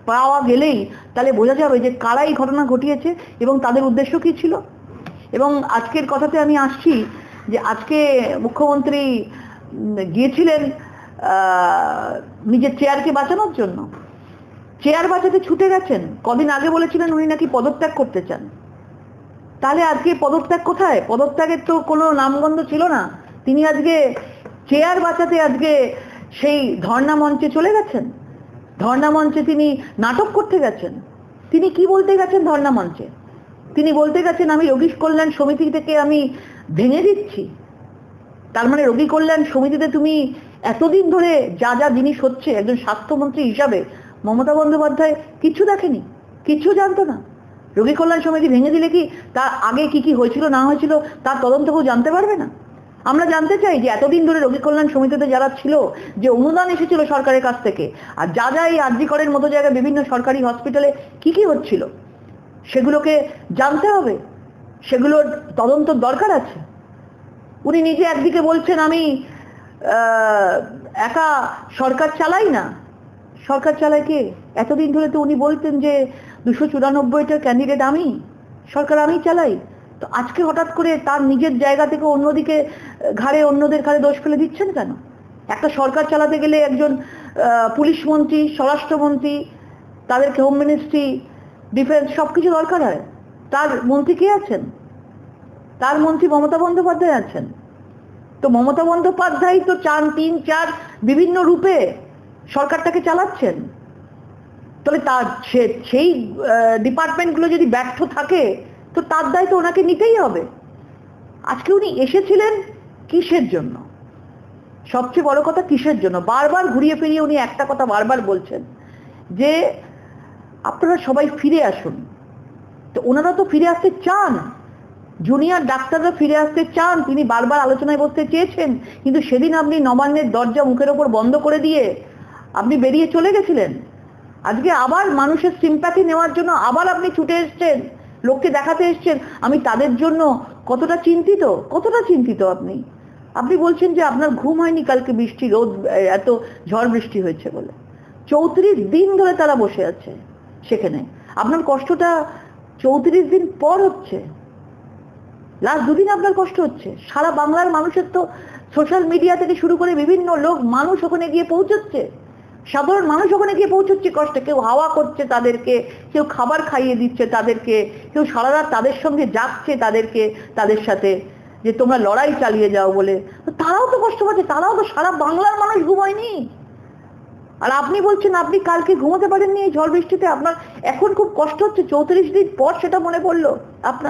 পাওয়া গেলেই তাহলে বোঝা যাবে যে কারা এই ঘটনা ঘটিয়েছে এবং তাদের উদ্দেশ্য কি ছিল। এবং আজকের কথাতে আমি আসছি যে আজকে মুখ্যমন্ত্রী গিয়েছিলেন নিজের চেয়ারকে বাঁচানোর জন্য, চেয়ার বাঁচাতে ছুটে গেছেন। কদিন আগে বলেছিলেন উনি নাকি পদত্যাগ করতে চান, তাহলে আজকে পদত্যাগ কোথায়? পদত্যাগের তো কোনো নামগন্ধ ছিল না। তিনি আজকে চেয়ার বাঁচাতে আজকে সেই ধর্ণা মঞ্চে চলে গেছেন। ধর্ণা মঞ্চে তিনি নাটক করতে গেছেন। তিনি কি বলতে গেছেন ধর্ণা মঞ্চে? তিনি বলতে গেছেন আমি রোগী কল্যাণ সমিতি থেকে আমি ভেঙে দিচ্ছি। তার মানে রোগী কল্যাণ সমিতিতে তুমি এতদিন ধরে যা যা জিনিস হচ্ছে একজন স্বাস্থ্যমন্ত্রী হিসাবে মমতা বন্দ্যোপাধ্যায় কিছু দেখেনি, কিছু জানতো না। রোগী কল্যাণ সমিতি ভেঙে দিলে কি তার আগে কি কি হয়েছিল না হয়েছিল তার তদন্ত কেউ জানতে পারবে না? আমরা জানতে চাই যে এতদিন ধরে রোগী কল্যাণ সমিতিতে যারা ছিল, যে অনুদান এসেছিল সরকারের কাছ থেকে, আর যা যা এই আরজি করের মতো জায়গায় বিভিন্ন সরকারি হসপিটালে কি কি হচ্ছিল সেগুলোকে জানতে হবে, সেগুলোর তদন্ত দরকার আছে। উনি নিজে একদিকে বলছেন আমি একা সরকার চালাই না। সরকার চালায় কে? এতদিন ধরে তো উনি বলতেন যে 294টার ক্যান্ডিডেট আমি, সরকার আমি চালাই। তো আজকে হঠাৎ করে তার নিজের জায়গা থেকে অন্যদিকে ঘাড়ে অন্যদের ঘাড়ে দোষ ফেলে দিচ্ছেন কেন? একটা সরকার চালাতে গেলে একজন পুলিশ মন্ত্রী, স্বরাষ্ট্রমন্ত্রী, তাদেরকে হোম মিনিস্ট্রি, ডিফেন্স সবকিছু দরকার হয়। তার মন্ত্রী কে আছেন? তার মন্ত্রী মমতা বন্দ্যোপাধ্যায় আছেন। তো মমতা বন্দ্যোপাধ্যায় তো 4, 3, 4 বিভিন্ন রূপে সরকারটাকে চালাচ্ছেন। তাহলে তার সেই ডিপার্টমেন্টগুলো যদি ব্যর্থ থাকে তো তার দায় তো ওনাকে নিতেই হবে। আজকে উনি এসেছিলেন কিসের জন্য? সবচেয়ে বড় কথা কিসের জন্য? বারবার ঘুরিয়ে ফিরিয়ে উনি একটা কথা বারবার বলছেন যে আপনারা সবাই ফিরে আসুন। তো ওনারা তো ফিরে আসতে চান, জুনিয়র ডাক্তাররা ফিরে আসতে চান, তিনি বারবার আলোচনায় বসতে চেয়েছেন, কিন্তু সেদিন আপনি নবান্নের দরজা মুখের ওপর বন্ধ করে দিয়ে আপনি বেরিয়ে চলে গেছিলেন। আজকে আবার মানুষের সিম্প্যাথি নেওয়ার জন্য আবার আপনি ছুটে এসছেন, লোককে দেখাতে এসছেন আমি তাদের জন্য কতটা চিন্তিত, কতটা চিন্তিত আপনি। আপনি বলছেন যে আপনার ঘুম হয়নি কালকে, বৃষ্টি রোদ এত ঝড় বৃষ্টি হয়েছে বলে। 34 দিন ধরে তারা বসে আছে সেখানে। আপনার কষ্টটা 34 দিন পর হচ্ছে, লাস্ট 2 দিন আপনার কষ্ট হচ্ছে। সারা বাংলার মানুষের তো সোশ্যাল মিডিয়া থেকে শুরু করে বিভিন্ন লোক মানুষ ওখানে গিয়ে পৌঁছচ্ছে, সাধারণ মানুষ ওখানে গিয়ে পৌঁছচ্ছে কষ্টে। কেউ হাওয়া করছে তাদেরকে, কেউ খাবার খাইয়ে দিচ্ছে তাদেরকে, কেউ সারা রাত তাদের সঙ্গে যাচ্ছে তাদেরকে, তাদের সাথে যে তোমরা লড়াই চালিয়ে যাও বলে। তো তারাও তো কষ্ট পাচ্ছে, তারাও তো, সারা বাংলার মানুষ ঘুমায়নি। আর আপনি বলছেন আপনি কালকে ঘুমোতে পারেননি এই ঝড় বৃষ্টিতে, আপনার এখন খুব কষ্ট হচ্ছে। 34 দিন পর সেটা মনে পড়লো আপনার।